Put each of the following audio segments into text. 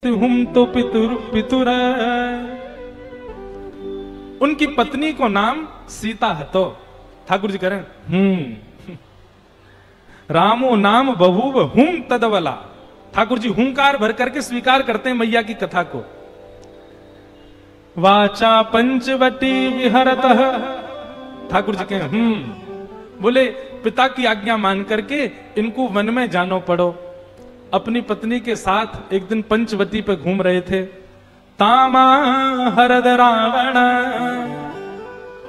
हम तो पितुर उनकी पत्नी को नाम सीता है। तो ठाकुर जी करें रामो नाम बभूव हुम तदवला। ठाकुर जी हुंकार भर करके स्वीकार करते हैं मैया की कथा को। वाचा पंचवटी विहरतः। ठाकुर जी कहें बोले पिता की आज्ञा मान करके इनको वन में जानो पड़ो। अपनी पत्नी के साथ एक दिन पंचवटी पे घूम रहे थे। तामा हरद रावण।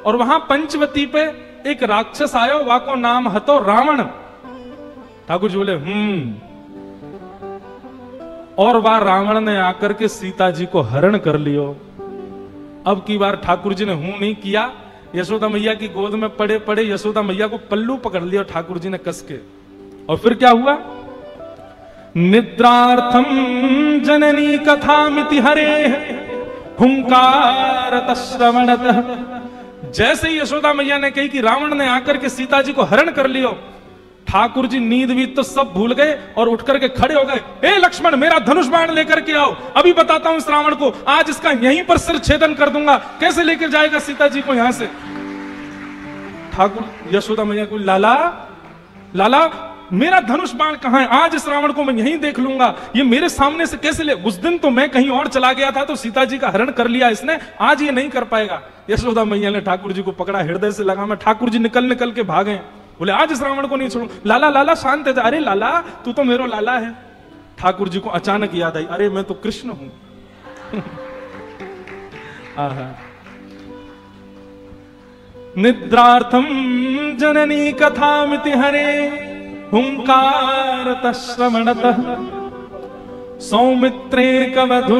और वहां पंचवटी पे एक राक्षस आयो, वाको नाम हतो रावण। ठाकुर जी बोले और वह रावण ने आकर के सीता जी को हरण कर लियो। अब की बार ठाकुर जी ने नहीं किया। यशोदा मैया की गोद में पड़े पड़े यशोदा मैया को पल्लू पकड़ लिया ठाकुर जी ने कस के। और फिर क्या हुआ? निद्रार्थम जननी कथामिति हरे हुंकारत श्रवणतः। जैसे ही यशोदा मैया ने कही कि रावण ने आकर के सीता जी को हरण कर लियो, ठाकुर जी नींद भी तो सब भूल गए और उठ करके खड़े हो गए। हे लक्ष्मण, मेरा धनुष बाण लेकर के आओ, अभी बताता हूं इस रावण को, आज इसका यहीं पर सिर छेदन कर दूंगा। कैसे लेकर जाएगा सीता जी को यहां से? ठाकुर यशोदा मैया को लाला लाला मेरा धनुष बाण कहां है? आज इस रावण को मैं यहीं देख लूंगा, ये मेरे सामने से कैसे ले? उस दिन तो मैं कहीं और चला गया था तो सीता जी का हरण कर लिया इसने, आज ये नहीं कर पाएगा। यशोदा मैया ने ठाकुर जी को पकड़ा, हृदय से लगा। मैं ठाकुर जी निकल निकल के भागे। बोले आज इस रावण को नहीं छोड़ू। लाला लाला शांत है। अरे लाला तू तो मेरो लाला है। ठाकुर जी को अचानक याद आई, अरे मैं तो कृष्ण हूं। निद्रार्थम जननी कथामिति हरे हुंकारतः श्रवणतः। सौमित्रे कवधु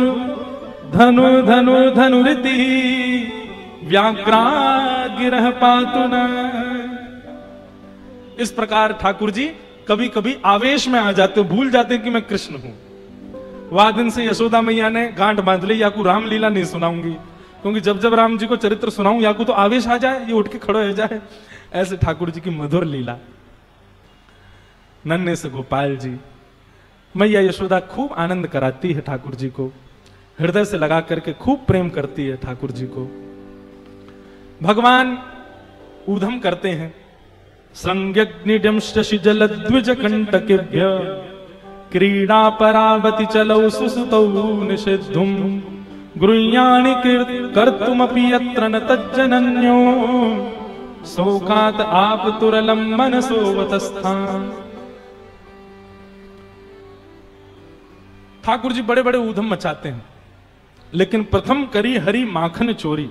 धनु धनु धनुरिति व्याघ्रा गिरह पातु न। इस प्रकार ठाकुर जी कभी कभी आवेश में आ जाते, भूल जाते कि मैं कृष्ण हूं। वह दिन से यशोदा मैया ने गांठ बांध ली, याकू रामलीला नहीं सुनाऊंगी, क्योंकि जब जब राम जी को चरित्र सुनाऊं याकू तो आवेश आ जाए, ये उठ के खड़ो हो जाए। ऐसे ठाकुर जी की मधुर लीला। नन्हे से गोपाल जी, मैया यशोदा खूब आनंद कराती है ठाकुर जी को, हृदय से लगा करके खूब प्रेम करती है ठाकुर जी को। भगवान ऊधम करते हैं। संज्ञग्निडम शशि जल द्विज कंटकेभ्य क्रीडा परावति चलौ सुसुतौ निषिद्धुम गृह्याणि कर्तुमपि यत्र न तज्जनन्यो शोकात् आपतुरलं मनसो वतस्थान। ठाकुर जी बड़े बड़े ऊधम मचाते हैं, लेकिन प्रथम करी हरि माखन चोरी।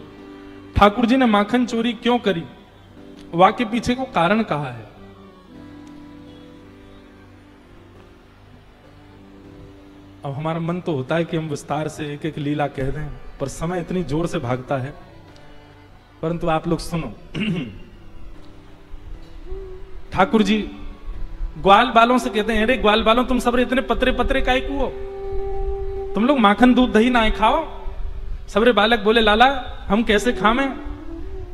ठाकुर जी ने माखन चोरी क्यों करी? वाक्य पीछे को कारण कहा है। अब हमारा मन तो होता है कि हम विस्तार से एक एक लीला कह दें, पर समय इतनी जोर से भागता है। परंतु आप लोग सुनो। ठाकुर जी ग्वाल बालों से कहते हैं, अरे ग्वाल बालों तुम सब इतने पतरे पतरे काहे को हो? तुम लोग माखन दूध दही ना खाओ। सबरे बालक बोले लाला हम कैसे खावें?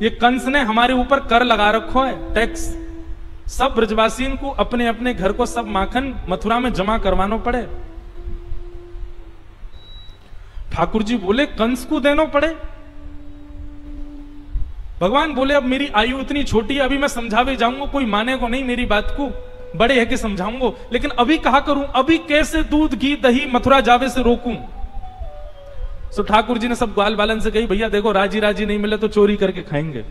ये कंस ने हमारे ऊपर कर लगा रखो है, टैक्स। सब ब्रजवासियों को अपने अपने घर को सब माखन मथुरा में जमा करवानो पड़े। ठाकुर जी बोले कंस को देनो पड़े? भगवान बोले अब मेरी आयु इतनी छोटी है, अभी मैं समझावे जाऊंगा, कोई मानेगा नहीं मेरी बात को। बड़े है कि समझाऊंगा, लेकिन अभी कहा करूं, अभी कैसे दूध घी दही मथुरा जावे से रोकूं? तो ठाकुर जी ने सब ग्वाल बालन से कही, भैया देखो राजी राजी नहीं मिले तो चोरी करके खाएंगे।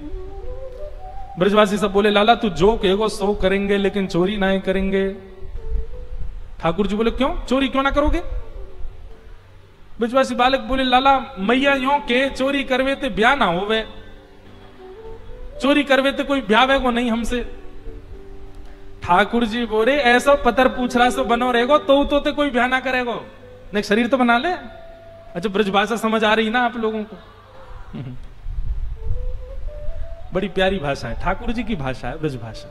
ब्रजवासी सब बोले लाला तू जो कहेगो सो करेंगे, लेकिन चोरी ना करेंगे। ठाकुर जी बोले क्यों चोरी क्यों ना करोगे? ब्रजवासी बालक बोले लाला मैया यो के चोरी करवे ते ब्याह ना होवे, चोरी करवे ते कोई ब्याह को नहीं हमसे। ठाकुर जी बोले ऐसा पत्थर पूछ रहा सो बनो रहेगो तो ते कोई ब्याह ना करेगो, नहीं शरीर तो बना ले। अच्छा ब्रजभाषा समझ आ रही ना आप लोगों को? बड़ी प्यारी भाषा है, ठाकुर जी की भाषा है ब्रजभाषा।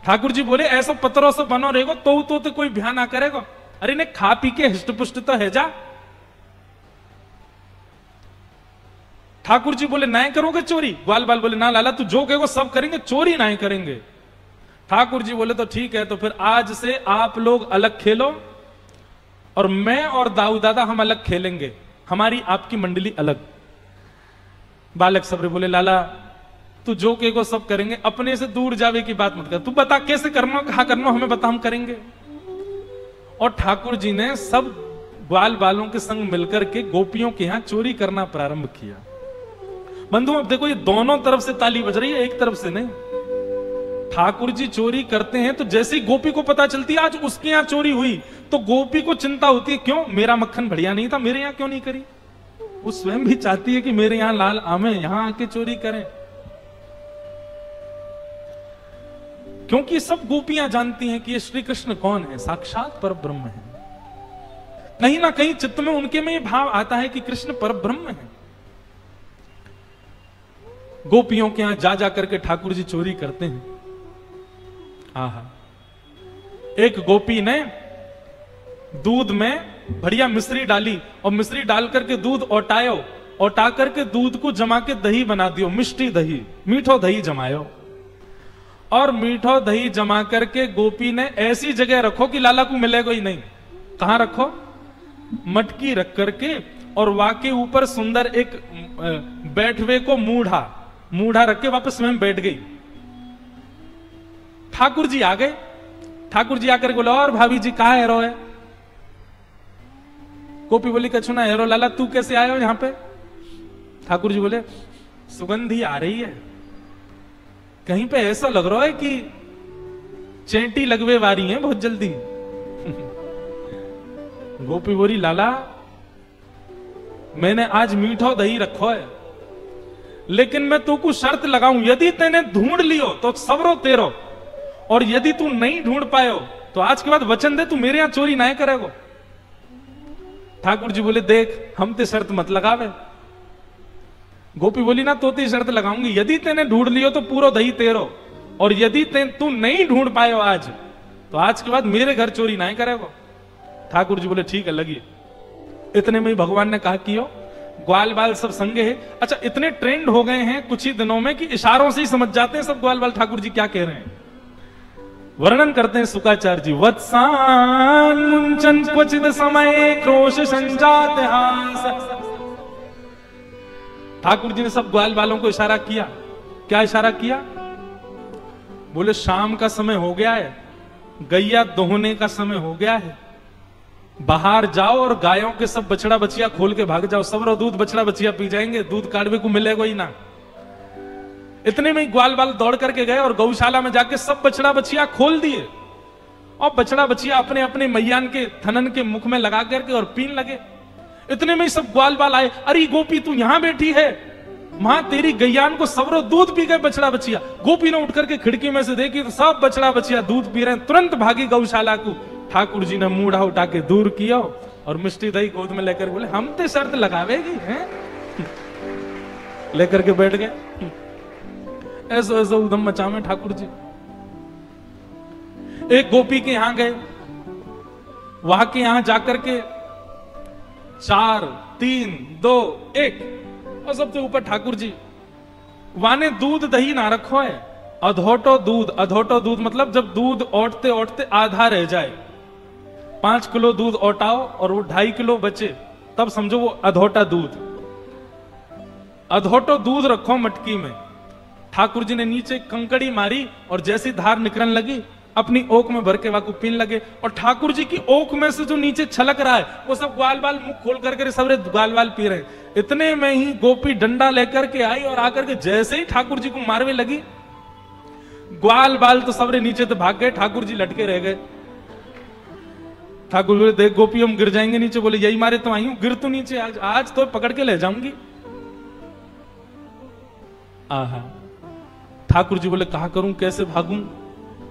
ठाकुर जी बोले ऐसा पत्थरों से बनो रहेगो तो कोई ब्याह ना करेगो। अरे ने खा पी के हिष्ट पुष्ट तो है जा। ठाकुर जी बोले ना करोगे चोरी? ग्वाल बाल बोले ना लाला तू जो कहेगो सब करेंगे, चोरी ना करेंगे। ठाकुर जी बोले तो ठीक है, तो फिर आज से आप लोग अलग खेलो और मैं और दाऊ दादा हम अलग खेलेंगे, हमारी आपकी मंडली अलग। बालक सबरे बोले लाला तू जो कहेगा सब करेंगे, अपने से दूर जावे की बात मत कर, तू बता कैसे करना, कहां करना, हमें बता, हम करेंगे। और ठाकुर जी ने सब ग्वाल बालों के संग मिलकर के गोपियों के यहां चोरी करना प्रारंभ किया। बंधु अब देखो, ये दोनों तरफ से ताली बज रही है, एक तरफ से नहीं। ठाकुर जी चोरी करते हैं तो जैसे ही गोपी को पता चलती है आज उसके यहां चोरी हुई, तो गोपी को चिंता होती है, क्यों मेरा मक्खन बढ़िया नहीं था, मेरे यहां क्यों नहीं करी। वो स्वयं भी चाहती है कि मेरे यहां लाल आमे, यहां आके चोरी करें। क्योंकि सब गोपियां जानती हैं कि ये श्री कृष्ण कौन है, साक्षात पर ब्रह्म है। कहीं ना कहीं चित्त में उनके में ये भाव आता है कि कृष्ण पर ब्रह्म है। गोपियों के यहां जा जाकर के ठाकुर जी चोरी करते हैं। आहा, एक गोपी ने दूध में बढ़िया मिश्री डाली और मिश्री डाल करके दूध ओटायो, ओटा करके दूध को जमा के दही बना दियो, मिष्टी दही, मीठो दही जमायो। और मीठो दही जमा करके गोपी ने ऐसी जगह रखो कि लाला को मिलेगा ही नहीं। कहां रखो? मटकी रख करके, और वाके ऊपर सुंदर एक बैठवे को मूढ़ा रख के वापस स्वयं बैठ गई। ठाकुर जी आ गए। ठाकुर जी आकर बोले और भाभी जी कहा हेरो है? गोपी बोली कछु ना हेरो, लाला तू कैसे आए हो यहां पे? ठाकुर जी बोले सुगंधी आ रही है, कहीं पे ऐसा लग रहा है कि चेंटी लगवे वारी है बहुत जल्दी। गोपी बोली लाला मैंने आज मीठो दही रखो है, लेकिन मैं तू को शर्त लगाऊं, यदि तेने ढूंढ लियो तो सबरो तेरो, और यदि तू नहीं ढूंढ पायो तो आज के बाद वचन दे तू मेरे यहां चोरी नहीं करेगो। ठाकुर जी बोले देख हम ते शर्त मत लगावे। गोपी बोली ना तो ती शर्त लगाऊंगी, यदि तेने ढूंढ लियो तो पूरा दही तेरो, और यदि तू नहीं ढूंढ पायो आज तो आज के बाद मेरे घर चोरी नहीं करेगो। ठाकुर जी बोले ठीक है लगी। इतने में ही भगवान ने कहा कि ग्वाल बाल सब संगे है। अच्छा इतने ट्रेंड हो गए हैं कुछ ही दिनों में कि इशारों से ही समझ जाते हैं सब ग्वाल बाल ठाकुर जी क्या कह रहे हैं। वर्णन करते हैं शुकाचार्य जी, वत्सान मुंचन क्वचित समय क्रोश संजात हास। ठाकुर जी ने सब ग्वाल बालों को इशारा किया। क्या इशारा किया? बोले शाम का समय हो गया है, गैया दोहने का समय हो गया है, बाहर जाओ और गायों के सब बछड़ा बछिया खोल के भाग जाओ, सब रो दूध बछड़ा बछिया पी जाएंगे, दूध काढ़वे को मिलेगा ही ना। इतने में ही ग्वाल बाल दौड़ करके गए और गौशाला में जाके सब बछड़ा बछिया खोल दिए, और बछड़ा बछिया अपने अपने मैयान के थनन के मुख में लगा करके और पीन लगे। इतने में ही सब ग्वाल बाल आए, अरे गोपी तू यहां बैठी है, मां तेरी गैयान को सबरो दूध पी गए बछड़ा बछिया। गोपी ने उठ करके खिड़की में से देखी तो सब बछड़ा बछिया दूध पी रहे हैं, तुरंत भागी गौशाला को। ठाकुर जी ने मूढ़ा उठा के दूर किया और मिष्टी दही गोद में लेकर बोले हम तो शर्त लगावेगी हैं? लेकर के बैठ गए। ऐसा ऐसा उधम मचा में ठाकुर जी। एक गोपी के यहां गए, वहां के यहां जाकर के 4 3 2 1 और सबसे ऊपर ठाकुर जी। वाने दूध दही ना रखो है, अधोटो दूध। अधोटो दूध मतलब जब दूध ओटते ओटते आधा रह जाए, 5 किलो दूध ओटाओ और वो 2.5 किलो बचे, तब समझो वो अधोटा दूध। अधोटो दूध रखो मटकी में। ठाकुर जी ने नीचे कंकड़ी मारी और जैसी धार निकलने लगी अपनी ओक में भर के वाकू पीन लगे, और ठाकुर जी की ओक में से जो नीचे छलक रहा है वो सब ग्वाल बाल मुंह खोल करके सबरे ग्वाल बाल पी रहे हैं। इतने में ही गोपी डंडा लेकर के आई और आकर के जैसे ही ठाकुर जी को मारवे लगी, ग्वाल बाल तो सबरे नीचे तो भाग गए, ठाकुर जी लटके रह गए। ठाकुर बोले देख गोपी हम गिर जाएंगे नीचे। बोले यही मारे तो आई हूं, गिर तो नीचे, आज तो पकड़ के ले जाऊंगी। आहा, ठाकुर जी बोले कहा करूं, कैसे भागूं?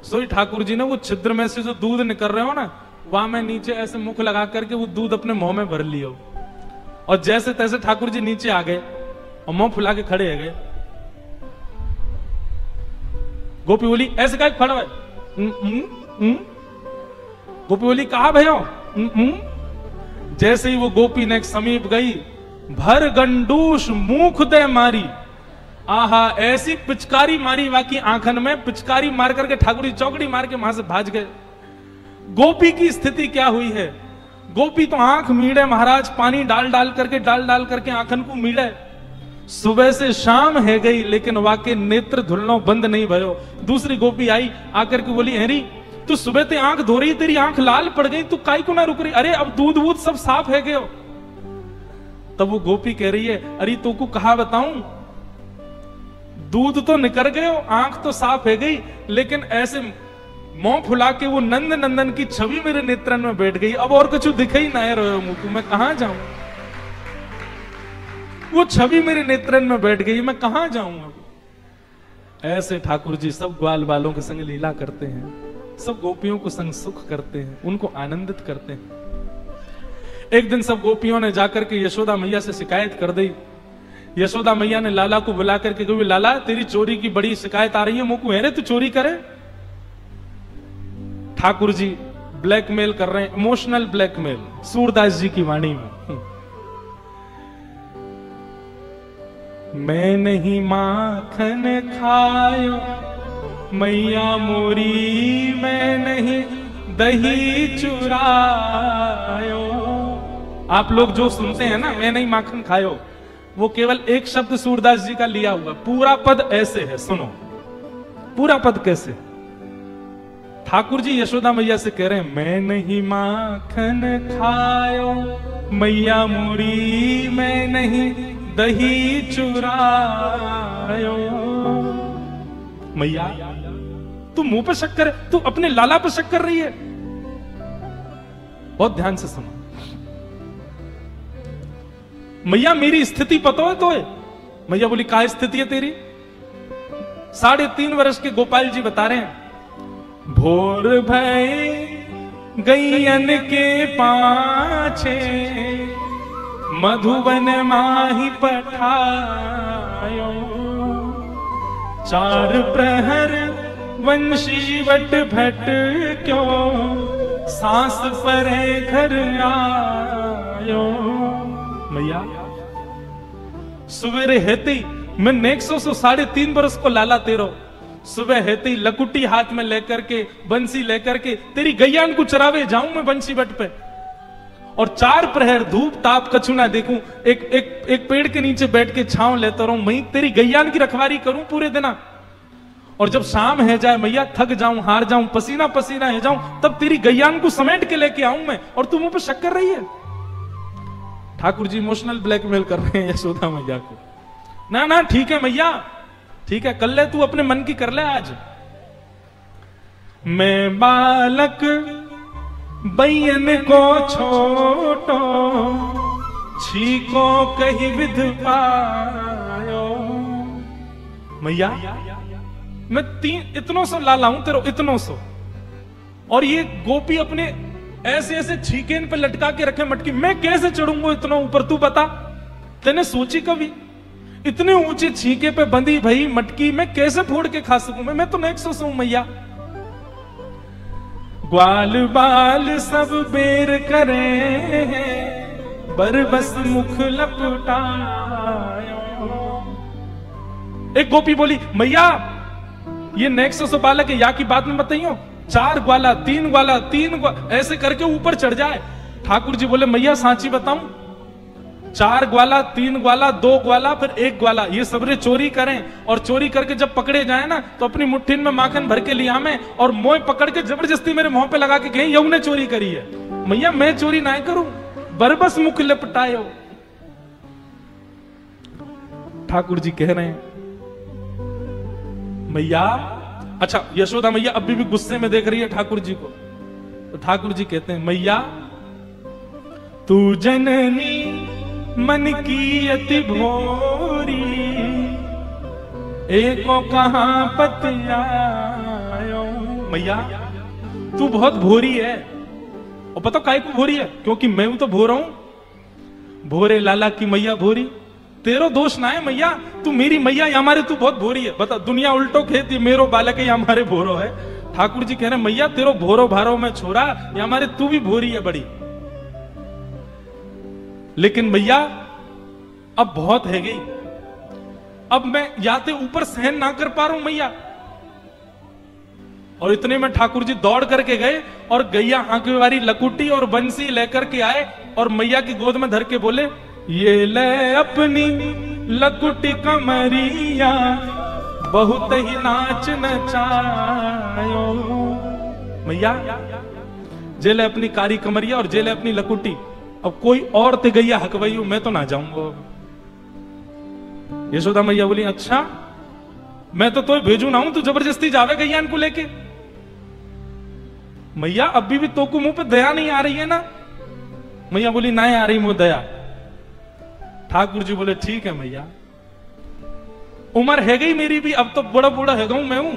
सोई ठाकुर जी ने वो छिद्र में से जो दूध निकल रहे हो ना, वहां में नीचे ऐसे मुख लगा करके वो दूध अपने मुंह में भर लियो, और जैसे तैसे ठाकुर जी नीचे आ गए और मुंह फुला के खड़े हो गए। गोपी बोली ऐसे काय खड़ा है? गोपी बोली कहा भयो? जैसे ही वो गोपी ने समीप गई, भर गंडूस मुख दे मारी। आहा, ऐसी पिचकारी मारी वाकी आंखन में, पिचकारी मार करके ठाकुर जी चौकड़ी मार के वहां से भाज गए। गोपी की स्थिति क्या हुई है? गोपी तो आंख मीड़े महाराज, पानी डाल डाल करके आंखन को मीड़े। सुबह से शाम है गई लेकिन वाके नेत्र धुलनो बंद नहीं भयो। दूसरी गोपी आई आकर के बोली, हेरी तू सुबह ते आंख धो रही, तेरी आंख लाल पड़ गई, तू काई को ना रुक रही? अरे अब दूध वूध सब साफ है गयो। तब वो गोपी कह रही है, अरे तो को कहा बताऊं, दूध तो निकल गयो, आंख तो साफ है गई, लेकिन ऐसे मुंह फुला के वो नंद नंदन की छवि मेरे नेत्रन में बैठ गई। अब और कुछ दिख ही ना रहे मुंह को, मैं कहां जाऊं? वो छवि मेरे नेत्रन में बैठ गई, मैं कहां जाऊं अब? ऐसे ठाकुर जी सब ग्वाल बालों के संग लीला करते हैं, सब गोपियों को संग सुख करते हैं, उनको आनंदित करते हैं। एक दिन सब गोपियों ने जाकर के यशोदा मैया से शिकायत कर दी। यशोदा मैया ने लाला को बुला करके कही, लाला तेरी चोरी की बड़ी शिकायत आ रही है, मुंह को है रे तू चोरी करे? ठाकुर जी ब्लैकमेल कर रहे हैं, इमोशनल ब्लैकमेल, सूरदास जी की वाणी में। मैं नहीं माखन खायो मैया मोरी, मैं नहीं दही चुरायो। आप लोग जो सुनते हैं ना, मैं नहीं माखन खायो, वो केवल एक शब्द सूरदास जी का लिया हुआ, पूरा पद ऐसे है, सुनो पूरा पद कैसे। ठाकुर जी यशोदा मैया से कह रहे हैं, मैं नहीं माखन खायो मैया मोरी, मैं नहीं दही चुरायो। मैया तू मुंह पे शक कर, तू अपने लाला पे शक कर रही है। बहुत ध्यान से सुनो, मैया मेरी स्थिति पता है तो है? मैया बोली, क्या स्थिति है तेरी? 3.5 वर्ष के गोपाल जी बता रहे हैं, भोर भय गैयन के पाछे, मधुबन माही पठायो, 4 प्रहर वंशी वट भट क्यों, सांस परे घर आयो। मैया सुबेरे हेती मैं नेक्सो 3.5 बरस को लाला तेरो, सुबह हेते ही लकुटी हाथ में लेकर के, बंसी लेकर के तेरी गैयान को चरावे जाऊं मैं बंसी बट पे, और 4 प्रहर धूप ताप कछु ना देखूं, एक पेड़ के नीचे बैठ के छांव लेता रहूं, मैं तेरी गैयान की रखवारी करूं पूरे दिन। और जब शाम है जाए मैया, थक जाऊं, हार जाऊं, पसीना पसीना है जाऊं, तब तेरी गैयान को समेट के लेके आऊं मैं, और तू मुंह पे शक कर रही है। ठाकुर जी इमोशनल ब्लैकमेल कर रहे हैं यशोदा मैया को। ना ना ठीक है मैया, ठीक है कर ले, तू अपने मन की कर ले आज। मैं बालक बैयन को छोटो, छीको कही विध पायो। मैया मैं इतनों सो लाला हूं तेरो, इतनों सो, और ये गोपी अपने ऐसे ऐसे छीके इन पे लटका के रखे मटकी, मैं कैसे चढ़ूंगा इतना ऊपर? तू बता, तेने सोची कभी? इतने ऊंचे छीके पे बंधी भई मटकी मैं कैसे फोड़ के खा सकूं? मैं तो नेक्सो हूं मैया। ग्वाल बाल सब बेर करे, बरबस मुख लपटायो। एक गोपी बोली, मैया ये नेक्सो बालक है, या की बात में बताइयो, 4 ग्वाला 3 ग्वाला 3 ग्वाला ऐसे करके ऊपर चढ़ जाए। ठाकुर जी बोले, मैया सांची बताऊं, 4 ग्वाला 3 ग्वाला 2 ग्वाला फिर 1 ग्वाला, ये सबरे चोरी करें, और चोरी करके जब पकड़े जाए ना तो अपनी मुट्ठी में माखन भर के लिया में, और मोय पकड़ के जबरदस्ती मेरे मुंह पे लगा के कहें यऊ ने चोरी करी है। मैया मैं चोरी ना करूं, बरबस मुख लपटायो। ठाकुर जी कह रहे हैं, मैया अच्छा यशोदा मैया अभी भी गुस्से में देख रही है ठाकुर जी को, तो ठाकुर जी कहते हैं, मैया तू जननी मन की अति भोरी, एको कहां पतियायो। मैया तू बहुत भोरी है, और पता काहे को भोरी है? क्योंकि मैं हूं तो भोरा हूं, भोरे लाला की मैया भोरी, तेरो दोष ना है मैया, तू मेरी मैया या हमारे तू बहुत भोरी है। बता, दुनिया उल्टो खेती, मेरो बालक है या हमारे भोरो है। ठाकुर जी कह रहे हैं, मैया तेरो भोरो भारो में छोरा, या हमारे तू भी भोरी है बड़ी। लेकिन मैया अब बहुत है गई, अब मैं याते ऊपर सहन ना कर पा रहा हूं मैया, और इतने में ठाकुर जी दौड़ करके गए और गैया हांके वाली लकुटी और बंसी लेकर के आए और मैया की गोद में धर के बोले, ये ले अपनी लकुटी कमरिया बहुत ही नाच नचायो। मैया जेले अपनी कारी कमरिया और जेले अपनी लकुटी, अब कोई और ते गैया हकवई मैं तो ना जाऊंगा। यशोदा मैया बोली, अच्छा मैं तो भेजू ना हूं, तू जबरदस्ती जावे गैया इनको लेके। मैया अभी भी तो को मुंह पे दया नहीं आ रही है ना? मैया बोली, ना आ रही मुंह दया। ठाकुर जी बोले, ठीक है मैया, उम्र है गई मेरी भी, अब तो बड़ा बूढ़ा है मैं हूं,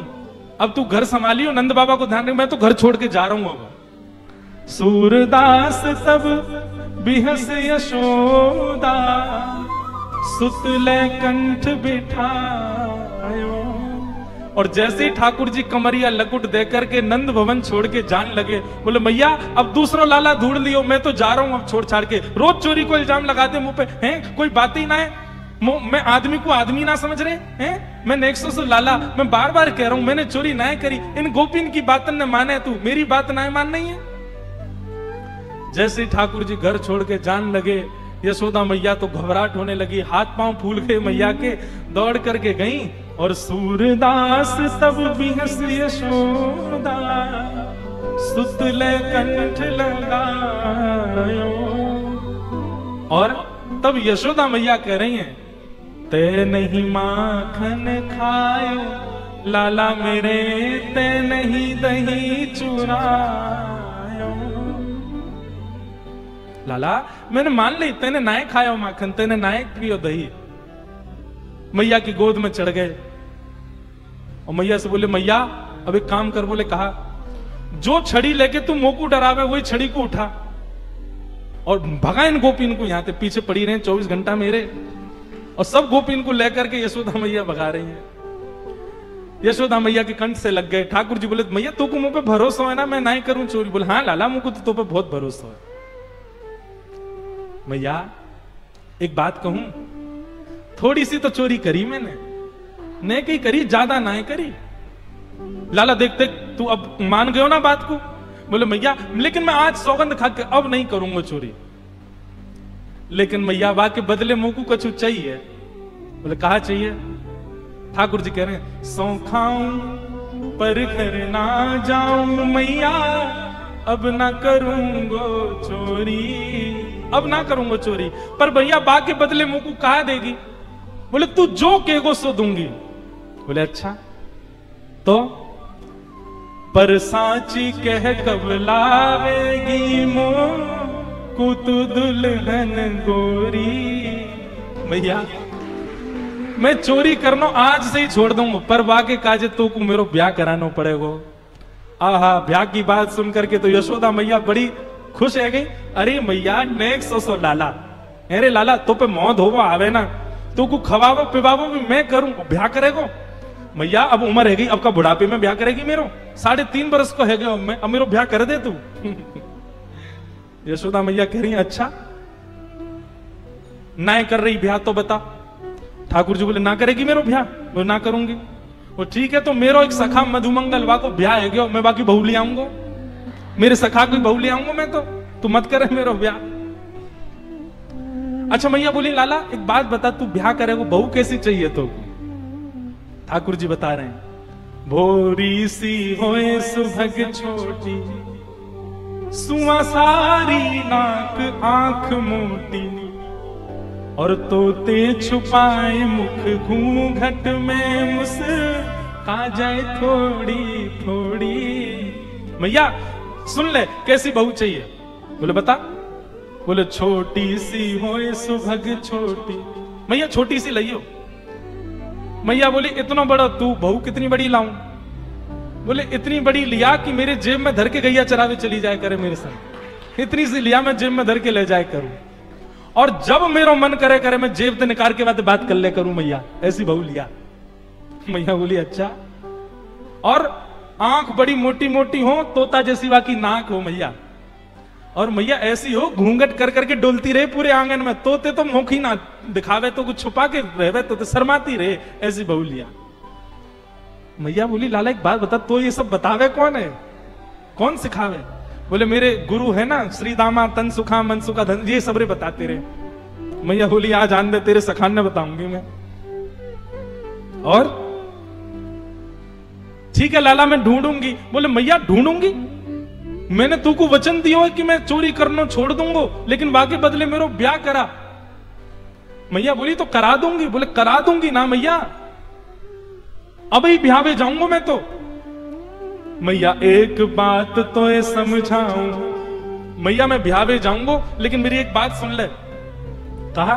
अब तू घर संभालियो, नंद बाबा को ध्यान रख, मैं तो घर छोड़ के जा रहा हूं अब। सूरदास सब बिहस यशोदा सुतले कंठ बिठायो। और जैसे ही ठाकुर जी कमरिया लकुट देकर के नंद भवन छोड़ के जान लगे, बोले मैया अब दूसरा लाला ढूंढ लियो, मैं तो जा रहा हूं अब छोड़ छाड़ के। रोज चोरी को इल्जाम लगाते मुंह पे, हैं कोई बात ही ना है, मैं आदमी को आदमी ना समझ रहे हैं? मैं नेक्सो से लाला, मैं बार बार कह रहा हूं मैंने चोरी ना करी, इन गोपिन की बात ने माने, तू मेरी बात ना मान नहीं है। जैसे ही ठाकुर जी घर छोड़ के जान लगे, यशोदा मैया तो घबराहट होने लगी, हाथ पांव फूल गए मैया के, दौड़ करके गई और सूरदास सब बिहस यशोदा सुतले कंठ लगायो। और तब यशोदा मैया कह रही हैं, ते नहीं माखन खायो लाला मेरे, ते नहीं दही चुरायो। लाला मैंने मान ली, तेने नाय खायो माखन, तेने नाय पियो दही। मैया की गोद में चढ़ गए और मैया से बोले, मैया अब एक काम कर, बोले कहा, जो छड़ी लेके तू मोकू डरावे वही छड़ी को उठा और भगा इन गोपिन को, यहां पे पीछे पड़ी रहे 24 घंटा मेरे। और सब गोपिन को लेकर के यशोदा मैया भगा रही है। यशोदा मैया के कंठ से लग गए। ठाकुर जी बोले, मैया तो को मुंह पे भरोसा है ना, मैं नहीं करूं चोरी? बोले, हाँ लाला मुझको तो पे बहुत भरोसा है। मैया एक बात कहूं, थोड़ी सी तो चोरी करी मैंने, नहीं कहीं करी, ज्यादा ना करी। लाला देखते तू अब मान गयो ना बात को? बोले मैया लेकिन मैं आज सौगंध खा के अब नहीं करूंगा चोरी। लेकिन मैया बा के बदले मुंह को कछु चाहिए। बोले कहा चाहिए? ठाकुर जी कह रहे हैं, सौ खाऊं पर घर ना जाऊं मैया, अब ना करूंगो चोरी, अब ना करूंगो चोरी। पर भैया बा के बदले मुंह को कहा देगी? बोले तू जो कहेगो सो दूंगी। बोले अच्छा तो? पर सांची कह कब लावेगी मो कुतु दुल्हन गोरी। भैया मैं चोरी करना आज से ही छोड़ दूंगा, पर वाके काजे तो को मेरो ब्याह कराना पड़ेगा। आहा, ब्याह की बात सुन करके तो यशोदा मैया बड़ी खुश है गई। अरे मैया नेक्स्ट सो लाला, अरे लाला तो पे मौत होवा आवे ना, तो को खवावो पिवावो भी मैं करूं, ब्याह करेगो? मैया अब उम्र है गई, अब का बुढ़ापे में ब्याह करेगी मेरो? 3.5 बरस को है गया, अब मेरो ब्याह कर दे तू। यशोदा मैया कह रही है, अच्छा ना कर रही ब्याह तो बता। ठाकुर जी बोले ना करेगी मेरो ब्याह? वो ना करूंगी। वो ठीक है, तो मेरो एक सखा मधुमंगल वा को ब्याह है गया, मैं बाकी बहू ले आऊंगा, मेरे सखा को बहू ले आऊंगा मैं, तो तू मत करे मेरो ब्याह। अच्छा मैया बोली, लाला एक बात बता, तू ब्याह करेगा बहू कैसी चाहिए तो? ठाकुर जी बता रहे हैं, भोरी सी होए सुभग छोटी, सुआ सारी नाक आंख मोटी, और तोते छुपाए मुख घूंघट में मुस्का जाए थोड़ी थोड़ी। मैया सुन ले कैसी बहू चाहिए? बोले बता। बोले छोटी सी होए सुभग छोटी। मैया छोटी सी लइयो। मैया बोली इतना बड़ा तू बहू कितनी बड़ी लाऊं? बोले इतनी बड़ी लिया कि मेरे जेब में धर के गैया चरावे चली जाए करे मेरे संग, इतनी सी लिया मैं जेब में धर के ले जाए करूं, और जब मेरा मन करे करे मैं जेब से निकाल के बात कर ले करूं मैया, ऐसी बहू लिया। मैया बोली अच्छा, और आंख बड़ी मोटी मोटी हो, तोता जैसी बाकी नाक हो मैया, और मैया ऐसी हो घूंघट कर करके डोलती रहे पूरे आंगन में, तोते तो मुख ही ना दिखावे, तो कुछ छुपा के रहे तो शर्माती रहे, ऐसी बहू लिया। मैया बोली लाला एक बात बता, तो ये सब बतावे कौन है, कौन सिखावे? बोले मेरे गुरु है ना, श्री दामा तन सुखा मन सुखा धन, ये सबरे बताते रहे। मैया बोली आज आन दे, तेरे सखान ने बताऊंगी मैं। और ठीक है लाला मैं ढूंढूंगी। बोले मैया ढूंढूंगी, मैंने तू को वचन दियो है कि मैं चोरी करना छोड़ दूंगा, लेकिन बाकी बदले मेरो ब्याह करा। मैया बोली तो करा दूंगी। बोले करा दूंगी ना मैया, अब ही ब्याह में जाऊंगा मैं तो। मैया एक बात तो ये समझाऊं, मैया मैं ब्याह में जाऊंगा लेकिन मेरी एक बात सुन ले। कहा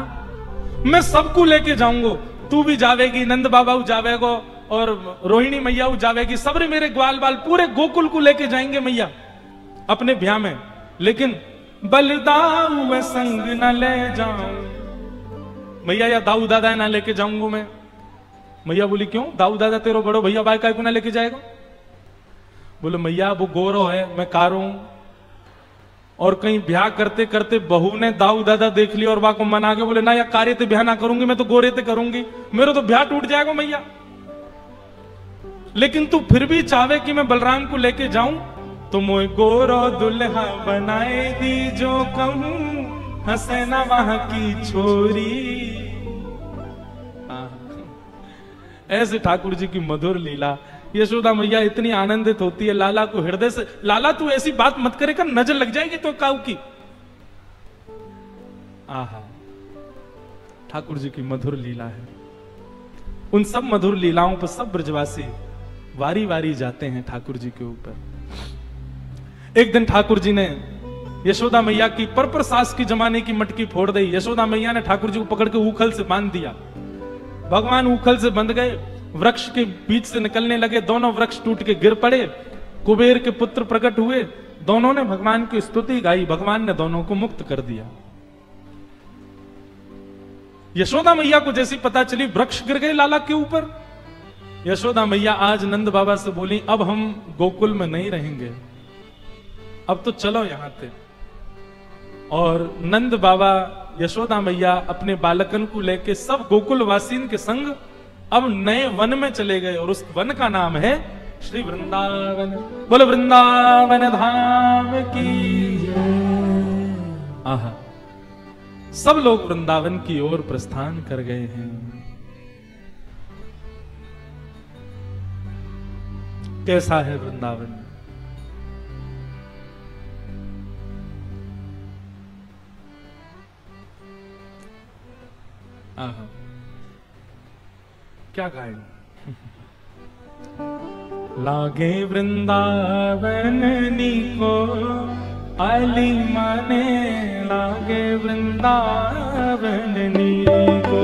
मैं सबको लेके जाऊंगा, तू भी जावेगी, नंद बाबा जावेगो और रोहिणी मैया जावेगी, सबरे मेरे ग्वाल बाल पूरे गोकुल को लेके जाएंगे मैया अपने ब्याह में, लेकिन बलदाऊ मैं संग न ले जाऊं। मैया या दाऊ दादा ना लेके जाऊंगा मैं। मैया बोली क्यों, दाऊ दादा तेरो बड़ो भैया भाई का ना लेके जाएगा? बोले मैया वो गोरो है, मैं कारो हूं, और कहीं ब्याह करते करते बहू ने दाऊ दादा देख लिया और वाको मना के बोले ना या कार्य ते ब्याह ना करूंगी, मैं तो गोरे ते करूंगी, मेरा तो ब्याह टूट जाएगा मैया। लेकिन तू फिर भी चाहे कि मैं बलराम को लेके जाऊं, तो मोए गोरो दुल्हा बनाए दी जो कहूं, हसना वहां की छोरी। ऐसे ठाकुर जी की मधुर लीला। यशोदा मैया इतनी आनंदित होती है लाला को हृदय से, लाला तू ऐसी बात मत करेगा, नजर लग जाएगी तो काऊ की। आहा, ठाकुर जी की मधुर लीला है। उन सब मधुर लीलाओं पर सब ब्रजवासी वारी वारी जाते हैं ठाकुर जी के ऊपर। एक दिन ठाकुर जी ने यशोदा मैया की पर सास की जमाने की मटकी फोड़ दी। यशोदा मैया ने ठाकुर जी को पकड़ के ऊखल से बांध दिया। भगवान ऊखल से बंध गए, वृक्ष के बीच से निकलने लगे, दोनों वृक्ष टूट के गिर पड़े। कुबेर के पुत्र प्रकट हुए, दोनों ने भगवान की स्तुति गाई, भगवान ने दोनों को मुक्त कर दिया। यशोदा मैया को जैसी पता चली वृक्ष गिर गए लाला के ऊपर, यशोदा मैया आज नंद बाबा से बोली अब हम गोकुल में नहीं रहेंगे, अब तो चलो यहां से। और नंद बाबा यशोदा मैया अपने बालकन को लेके सब गोकुल वासीन के संग अब नए वन में चले गए, और उस वन का नाम है श्री वृंदावन। बोलो वृंदावन धाम की। आहा, सब लोग वृंदावन की ओर प्रस्थान कर गए हैं। कैसा है वृंदावन? आहा, क्या गाए? लागे वृंदावन नीको अली माने, लागे वृंदावन नीको,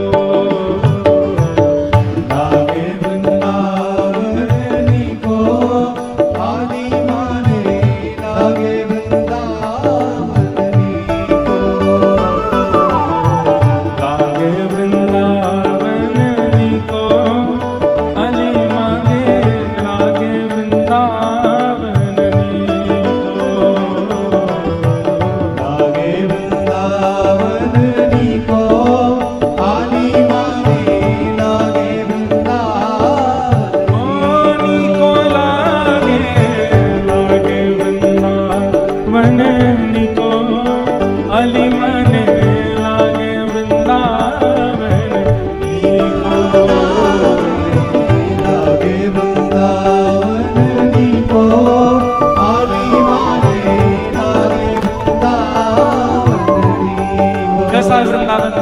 लागे वृंदावन नीको अली माने, लागे वृंदावन नीको, लागे वृंदावन नीको अली माने, लागे वृंदावन नीको, लागे वृंदावन नीको अली माने, लागे वृंदावन नीको, लागे लागे वृंदावन नीको अली माने, लागे वृंदावन नीको, लागे वृंदावन नीको अली माने, लागे वृंदावन नीको। कैसा है वृंदावन?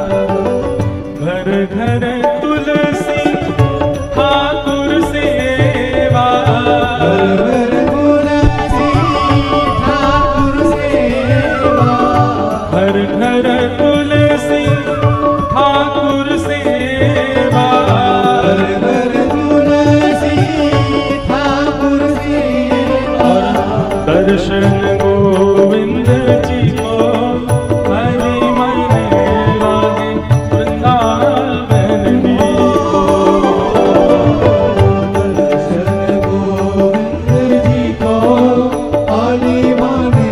घर घर तुलसी ठाकुर सेवा, घर घर तुलसी ठाकुर सेवा, घर घर तुलसी ठाकुर सेवा, घर घर तुलसी ठाकुर सेवा, दर्शन गोविंद जी को हरि माने, लागे वृंदावन नीको, दर्शन गोविंद जी को हरि माने,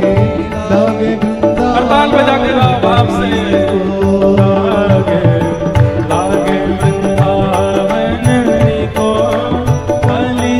लागे वृंदावन बजा के भाव से, लागे लागे वृंदावन नीको अली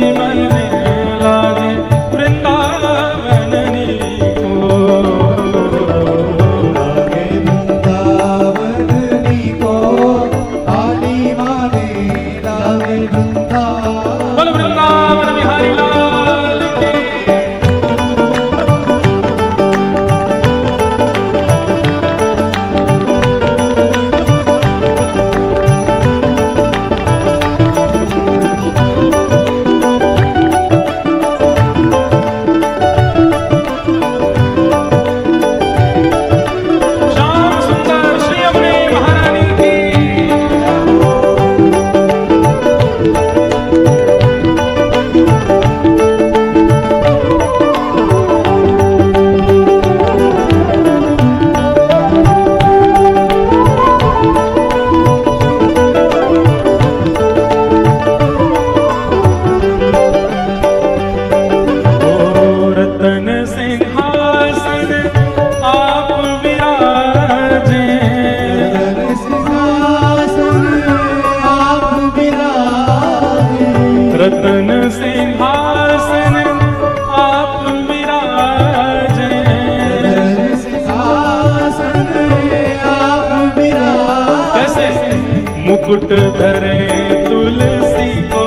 मुकुट धरे तुलसी को,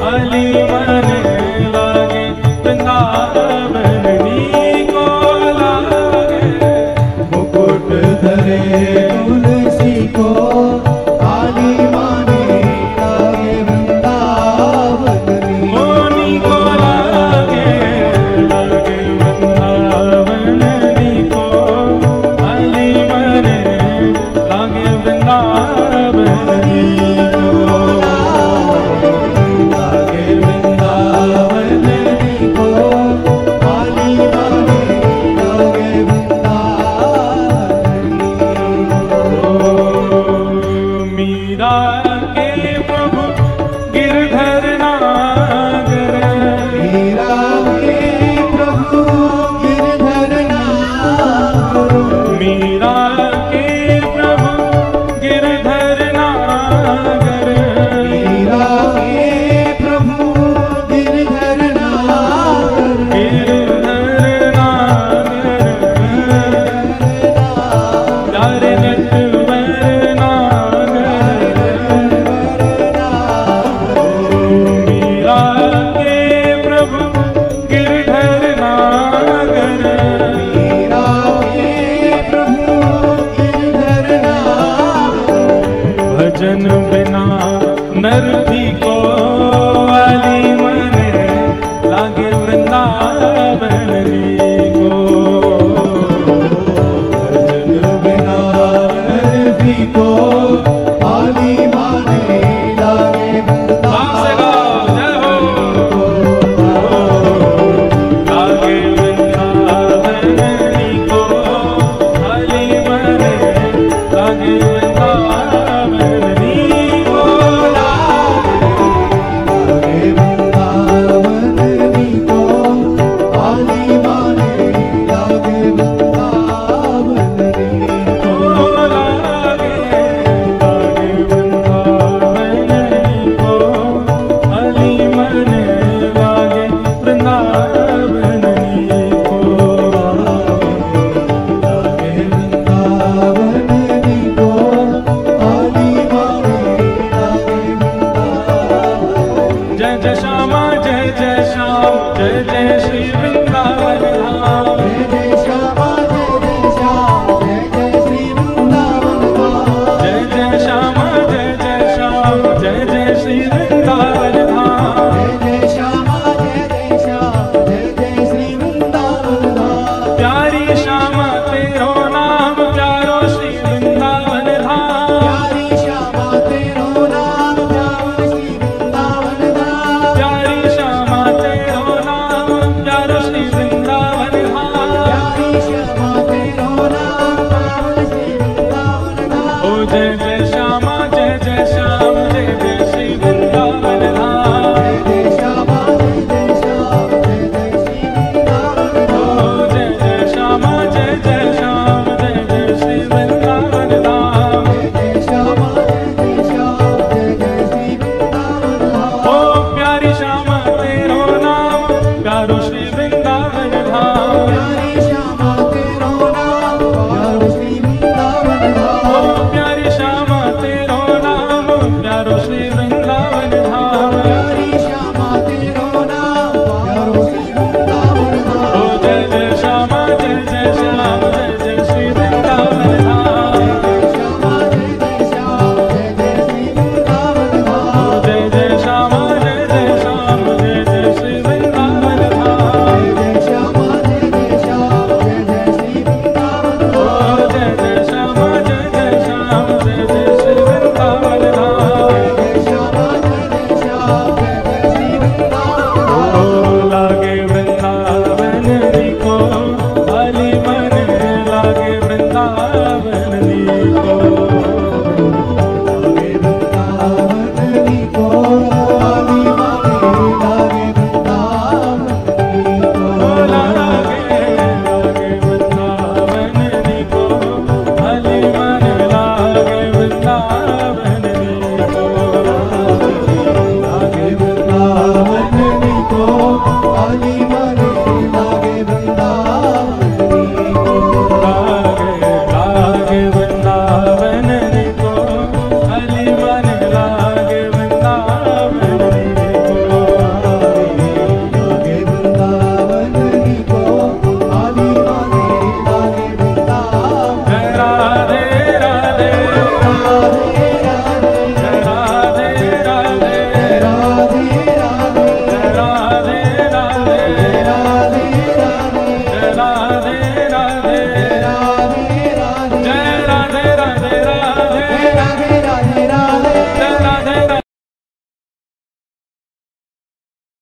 अली मन लागे वृंदावन को लागे। मुकुट धरे तुलसी को, अली मन लागे वृंदावन मोनी को लागे वृंदावन को, अली मन लागे वृंदावन को, लागे वृंदावन को, अली मन लागे वृंदावन। मीरा के प्रभु गिरधर नागर, मीरा के प्रभु गिरधर नागर, मीरा के प्रभु गिरधर नागर, मीरा के प्रभु गिरधर नागर, गिरधर नागर, प्यारे नटवर नागर, मीरा के प्रभु गिरधर नागर, मीरा के प्रभु गिरधर नागर। भजन बिना नर भी को, अली मन लागे वृंदावन को, भजन बिना नरभी को, अली मन लागे बाप से गाओ, जय हो। लागे वृंदावन को, अली मन लागे वृंदावन को, लागे वृंदावन को, अली मन लागे वृंदावन को। लागे वृंदावन को, अली मन लागे वृंदावन को, लागे वृंदावन को, अली मन लागे वृंदावन। जय जय श्यामा जय जय श्याम, जय जय श्री वृंदावन धाम, जय जय श्यामा जय जय श्याम, जय जय श्री वृंदावन धाम। जय जय श्यामा जय जय श्याम, जय जय श्री वृंदावन धाम, जय जय श्यामा जय जय श्याम, जय जय श्री वृंदावन धाम। प्यारी श्यामा तेरो नाम, प्यारो श्री वृंदावन धाम, प्यारी श्यामा तेरो नाम, प्यारो श्री वृंदावन धाम। प्यारी श्यामा तेरो नाम, प्यारो श्री वृंदावन धाम। प्यारी श्यामा तेरो नाम, प्यारो श्री वृंदावन धाम। ओ जय जय श्यामा जय जय श्याम, जय जय श्री वृंदावन धाम, जय जय श्यामा जय जय श्याम, जय जय श्री वृंदावन ओ धाम। जय जय श्यामा जय जय श्याम, जय जय श्री वृंदावन धाम। जय जय श्यामा जय जय श्याम, जय जय श्री वृंदावन धाम। ओ प्यारी श्यामा तेरो नाम, प्यारो श्री वृंदावन धाम। प्यारी श्यामा तेरो नाम, प्यारो श्री वृंदावन ओ धाम। प्यारी श्यामा तेरो नाम, प्यारो श्री वृंदावन धाम। प्यारी श्यामा तेरो नाम, प्यारो श्री वृंदावन ओ धाम। जय जय श्यामा जय जय श्याम, जय जय श्री वृंदावन धाम। जय जय श्यामा जय जय श्याम, जय जय श्री वृंदावन ओ धाम। जय जय श्यामा जय जय श्याम, जय जय श्री वृंदावन धाम। जय जय श्यामा जय जय श्याम, जय जय श्री वृंदावन ओ धाम। जय जय श्यामा जय जय श्याम, जय जय श्री वृंदावन धाम। जय जय श्यामा जय जय श्याम, जय जय श्री वृंदावन ओ धाम। लागे वृंदावन को, अली मन लागे वृंदावन